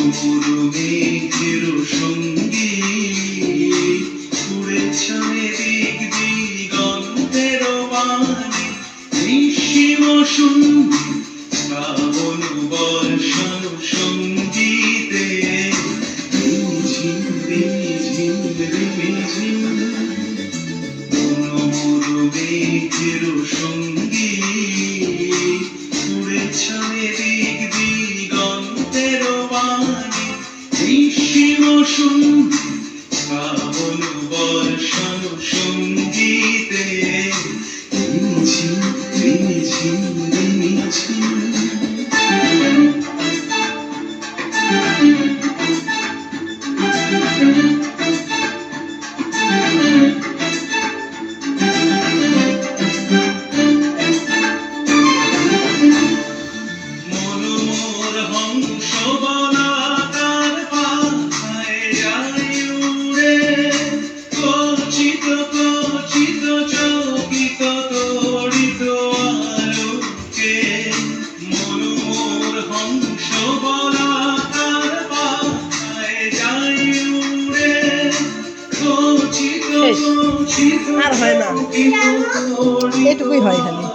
মেঘের সঙ্গী উড়েছে দিক দিগন্তের বাণী নিঃসীম শুনবি শ্রাবণ বর্ষণ সঙ্গীতে ঝিম ঝিম ঝিম মেঘের সঙ্গী উড়েছে দিক দিগন্তের বাণী নিঃসীম শুনবি শ্রাবণ বর্ষণ সঙ্গীতে ঝিম ঝিম ঝিম মনোমোর হংস বলাকার পাখায় যায় উড়ে কচিত কচিত চকিত তড়িত আলোকে মনোমোর হংস বলাকার পাখায় যায় উড়ে কচিত কচিত আর হয় না, এটুকুই হয় খালি।